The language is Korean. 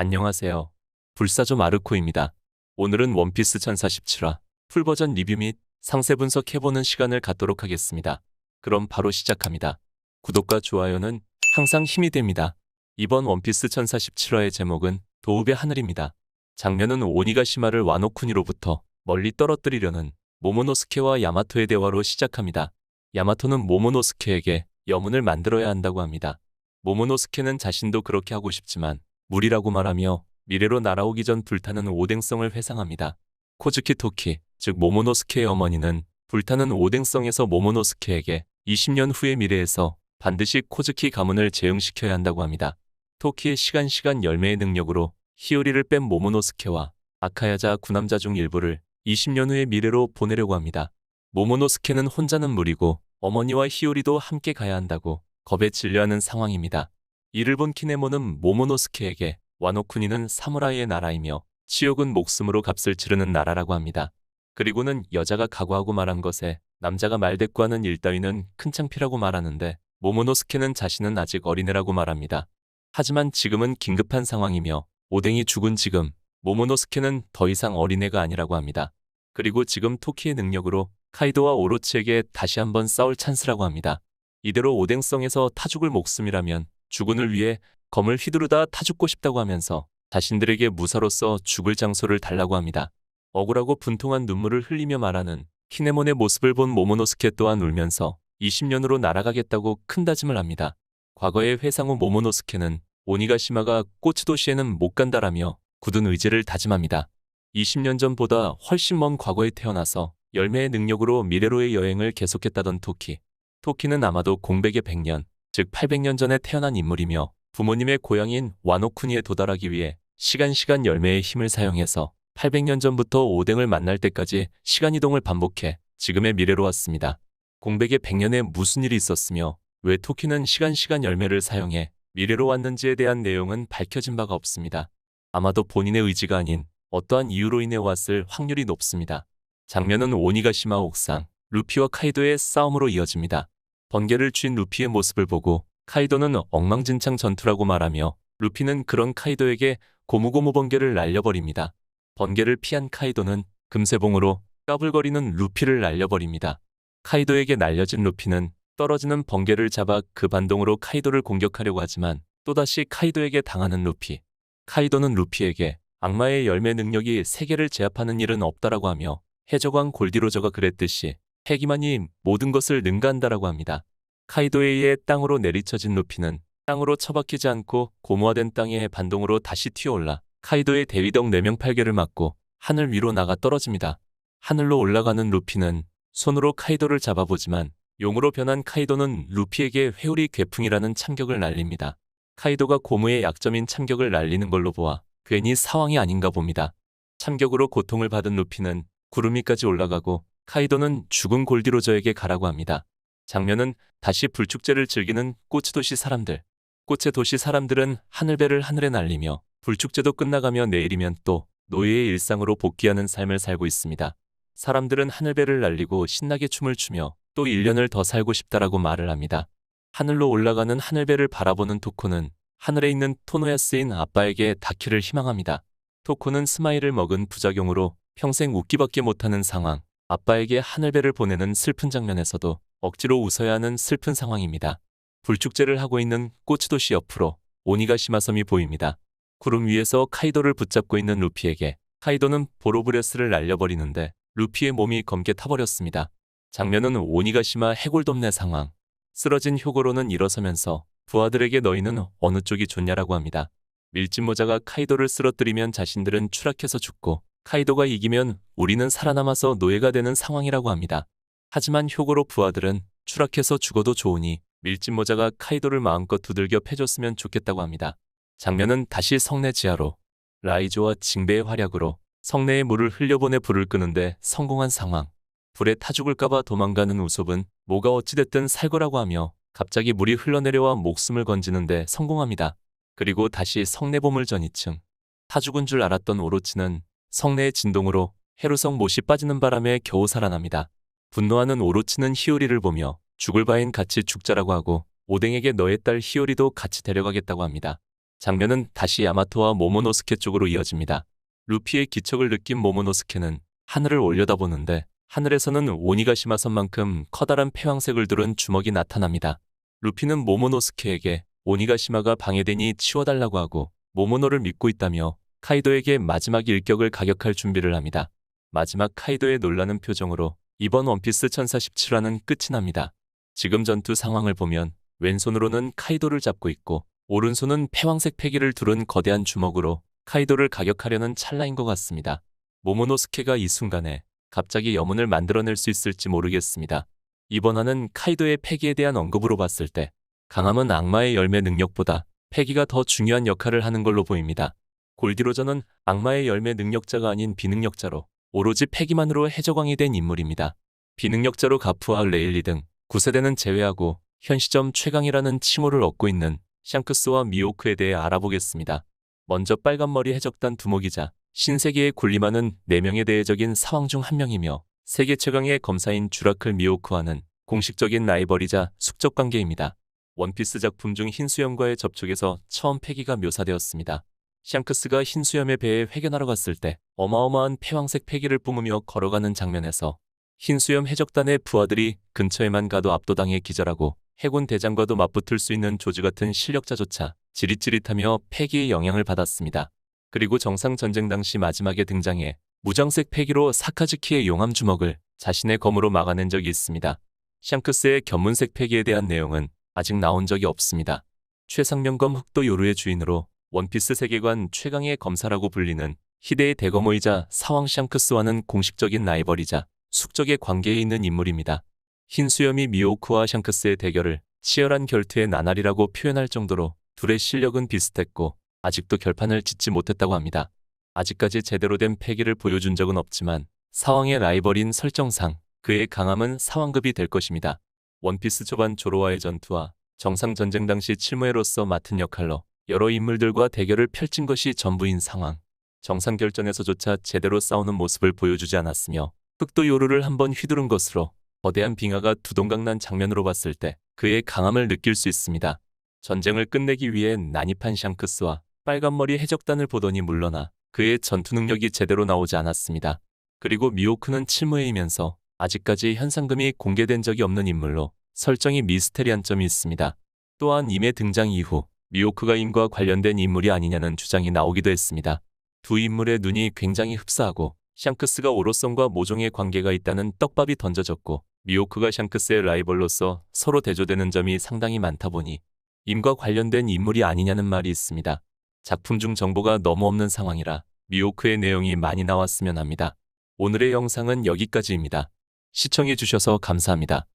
안녕하세요. 불사조 마르코입니다. 오늘은 원피스 1047화 풀버전 리뷰 및 상세 분석해보는 시간을 갖도록 하겠습니다. 그럼 바로 시작합니다. 구독과 좋아요는 항상 힘이 됩니다. 이번 원피스 1047화의 제목은 도읍의 하늘입니다. 장면은 오니가시마를 와노쿠니로부터 멀리 떨어뜨리려는 모모노스케와 야마토의 대화로 시작합니다. 야마토는 모모노스케에게 여문을 만들어야 한다고 합니다. 모모노스케는 자신도 그렇게 하고 싶지만 무리라고 말하며 미래로 날아오기 전 불타는 오뎅성을 회상합니다. 코즈키 토키, 즉 모모노스케의 어머니는 불타는 오뎅성에서 모모노스케에게 20년 후의 미래에서 반드시 코즈키 가문을 재흥시켜야 한다고 합니다. 토키의 시간 열매의 능력으로 히오리를 뺀 모모노스케와 아카야자 9남자 중 일부를 20년 후의 미래로 보내려고 합니다. 모모노스케는 혼자는 무리고 어머니와 히오리도 함께 가야 한다고 겁에 질려하는 상황입니다. 이를 본 키네모는 모모노스케에게 와노쿠니는 사무라이의 나라이며 치욕은 목숨으로 값을 치르는 나라라고 합니다. 그리고는 여자가 각오하고 말한 것에 남자가 말대꾸하는 일 따위는 큰 창피라고 말하는데 모모노스케는 자신은 아직 어린애라고 말합니다. 하지만 지금은 긴급한 상황이며 오뎅이 죽은 지금 모모노스케는 더 이상 어린애가 아니라고 합니다. 그리고 지금 토키의 능력으로 카이도와 오로치에게 다시 한번 싸울 찬스라고 합니다. 이대로 오뎅성에서 타죽을 목숨이라면 주군을 위해 검을 휘두르다 타죽고 싶다고 하면서 자신들에게 무사로서 죽을 장소를 달라고 합니다. 억울하고 분통한 눈물을 흘리며 말하는 키네몬의 모습을 본 모모노스케 또한 울면서 20년으로 날아가겠다고 큰 다짐을 합니다. 과거의 회상 후 모모노스케는 오니가시마가 꼬츠도시에는 못 간다라며 굳은 의지를 다짐합니다. 20년 전보다 훨씬 먼 과거에 태어나서 열매의 능력으로 미래로의 여행을 계속했다던 토키. 토키는 아마도 공백의 100년, 즉 800년 전에 태어난 인물이며 부모님의 고향인 와노쿠니에 도달하기 위해 시간 열매의 힘을 사용해서 800년 전부터 오뎅을 만날 때까지 시간이동을 반복해 지금의 미래로 왔습니다. 공백의 100년에 무슨 일이 있었으며 왜 토키는 시간 열매를 사용해 미래로 왔는지에 대한 내용은 밝혀진 바가 없습니다. 아마도 본인의 의지가 아닌 어떠한 이유로 인해 왔을 확률이 높습니다. 장면은 오니가시마 옥상, 루피와 카이도의 싸움으로 이어집니다. 번개를 쥔 루피의 모습을 보고 카이도는 엉망진창 전투라고 말하며 루피는 그런 카이도에게 고무고무 번개를 날려버립니다. 번개를 피한 카이도는 금세봉으로 까불거리는 루피를 날려버립니다. 카이도에게 날려진 루피는 떨어지는 번개를 잡아 그 반동으로 카이도를 공격하려고 하지만 또다시 카이도에게 당하는 루피. 카이도는 루피에게 악마의 열매 능력이 세계를 제압하는 일은 없다라고 하며 해적왕 골디로저가 그랬듯이 패기만이 모든 것을 능가한다라고 합니다. 카이도에 의해 땅으로 내리쳐진 루피는 땅으로 처박히지 않고 고무화된 땅의 반동으로 다시 튀어올라 카이도의 대위덕 4명 팔개를 맞고 하늘 위로 나가 떨어집니다. 하늘로 올라가는 루피는 손으로 카이도를 잡아보지만 용으로 변한 카이도는 루피에게 회오리 괴풍이라는 참격을 날립니다. 카이도가 고무의 약점인 참격을 날리는 걸로 보아 괜히 사왕이 아닌가 봅니다. 참격으로 고통을 받은 루피는 구름 위까지 올라가고 카이도는 죽은 골디로저에게 가라고 합니다. 장면은 다시 불축제를 즐기는 꼬츠도시 사람들. 꽃의 도시 사람들은 하늘배를 하늘에 날리며 불축제도 끝나가며 내일이면 또 노예의 일상으로 복귀하는 삶을 살고 있습니다. 사람들은 하늘배를 날리고 신나게 춤을 추며 또 1년을 더 살고 싶다라고 말을 합니다. 하늘로 올라가는 하늘배를 바라보는 토코는 하늘에 있는 토노야스인 아빠에게 닿기를 희망합니다. 토코는 스마일을 먹은 부작용으로 평생 웃기밖에 못하는 상황. 아빠에게 하늘배를 보내는 슬픈 장면에서도 억지로 웃어야 하는 슬픈 상황입니다. 불축제를 하고 있는 꼬츠도시 옆으로 오니가시마 섬이 보입니다. 구름 위에서 카이도를 붙잡고 있는 루피에게 카이도는 보로브레스를 날려버리는데 루피의 몸이 검게 타버렸습니다. 장면은 오니가시마 해골돔내 상황. 쓰러진 효고로는 일어서면서 부하들에게 너희는 어느 쪽이 좋냐라고 합니다. 밀짚모자가 카이도를 쓰러뜨리면 자신들은 추락해서 죽고 카이도가 이기면 우리는 살아남아서 노예가 되는 상황이라고 합니다. 하지만 효고로 부하들은 추락해서 죽어도 좋으니 밀짚모자가 카이도를 마음껏 두들겨 패줬으면 좋겠다고 합니다. 장면은 다시 성내 지하로 라이조와 징베의 활약으로 성내에 물을 흘려보내 불을 끄는데 성공한 상황. 불에 타 죽을까봐 도망가는 우솝은 뭐가 어찌됐든 살 거라고 하며 갑자기 물이 흘러내려와 목숨을 건지는데 성공합니다. 그리고 다시 성내보물 전 2층. 타 죽은 줄 알았던 오로치는 성내의 진동으로 헤루성 못이 빠지는 바람에 겨우 살아납니다. 분노하는 오로치는 히오리를 보며 죽을 바엔 같이 죽자라고 하고 오뎅에게 너의 딸 히오리도 같이 데려가겠다고 합니다. 장면은 다시 야마토와 모모노스케 쪽으로 이어집니다. 루피의 기척을 느낀 모모노스케는 하늘을 올려다보는데 하늘에서는 오니가시마 선만큼 커다란 패왕색을 두른 주먹이 나타납니다. 루피는 모모노스케에게 오니가시마가 방해되니 치워달라고 하고 모모노를 믿고 있다며 카이도에게 마지막 일격을 가격할 준비를 합니다. 마지막 카이도의 놀라는 표정으로 이번 원피스 1047화는 끝이 납니다. 지금 전투 상황을 보면 왼손으로는 카이도를 잡고 있고 오른손은 패왕색 패기를 두른 거대한 주먹으로 카이도를 가격하려는 찰나인 것 같습니다. 모모노스케가 이 순간에 갑자기 여문을 만들어낼 수 있을지 모르겠습니다. 이번 화는 카이도의 패기에 대한 언급으로 봤을 때 강함은 악마의 열매 능력보다 패기가 더 중요한 역할을 하는 걸로 보입니다. 골디로저는 악마의 열매 능력자가 아닌 비능력자로 오로지 패기만으로 해적왕이 된 인물입니다. 비능력자로 가프와 레일리 등 9세대는 제외하고 현 시점 최강이라는 칭호를 얻고 있는 샹크스와 미호크에 대해 알아보겠습니다. 먼저 빨간머리 해적단 두목이자 신세계에 군림하는 4명의 대외적인 사왕 중 한 명이며 세계 최강의 검사인 주라클 미호크와는 공식적인 라이벌이자 숙적 관계입니다. 원피스 작품 중 흰수염과의 접촉에서 처음 패기가 묘사되었습니다. 샹크스가 흰수염의 배에 회견하러 갔을 때 어마어마한 패왕색 패기를 뿜으며 걸어가는 장면에서 흰수염 해적단의 부하들이 근처에만 가도 압도당해 기절하고 해군 대장과도 맞붙을 수 있는 조지 같은 실력자조차 지릿지릿하며 패기의 영향을 받았습니다. 그리고 정상전쟁 당시 마지막에 등장해 무장색 패기로 사카즈키의 용암 주먹을 자신의 검으로 막아낸 적이 있습니다. 샹크스의 견문색 패기에 대한 내용은 아직 나온 적이 없습니다. 최상명검 흑도 요루의 주인으로 원피스 세계관 최강의 검사라고 불리는 희대의 대검호이자 사왕 샹크스와는 공식적인 라이벌이자 숙적의 관계에 있는 인물입니다. 흰수염이 미호크와 샹크스의 대결을 치열한 결투의 나날이라고 표현할 정도로 둘의 실력은 비슷했고 아직도 결판을 짓지 못했다고 합니다. 아직까지 제대로 된 패기를 보여준 적은 없지만 사왕의 라이벌인 설정상 그의 강함은 사왕급이 될 것입니다. 원피스 초반 조로와의 전투와 정상전쟁 당시 칠무회로서 맡은 역할로 여러 인물들과 대결을 펼친 것이 전부인 상황. 정상결전에서조차 제대로 싸우는 모습을 보여주지 않았으며 흑도 요루를 한번 휘두른 것으로 거대한 빙하가 두동강 난 장면으로 봤을 때 그의 강함을 느낄 수 있습니다. 전쟁을 끝내기 위해 난입한 샹크스와 빨간머리 해적단을 보더니 물러나 그의 전투 능력이 제대로 나오지 않았습니다. 그리고 미호크는 칠무회이면서 아직까지 현상금이 공개된 적이 없는 인물로 설정이 미스테리한 점이 있습니다. 또한 임의 등장 이후 미호크가 임과 관련된 인물이 아니냐는 주장이 나오기도 했습니다. 두 인물의 눈이 굉장히 흡사하고 샹크스가 오로성과 모종의 관계가 있다는 떡밥이 던져졌고 미호크가 샹크스의 라이벌로서 서로 대조되는 점이 상당히 많다 보니 임과 관련된 인물이 아니냐는 말이 있습니다. 작품 중 정보가 너무 없는 상황이라 미호크의 내용이 많이 나왔으면 합니다. 오늘의 영상은 여기까지입니다. 시청해주셔서 감사합니다.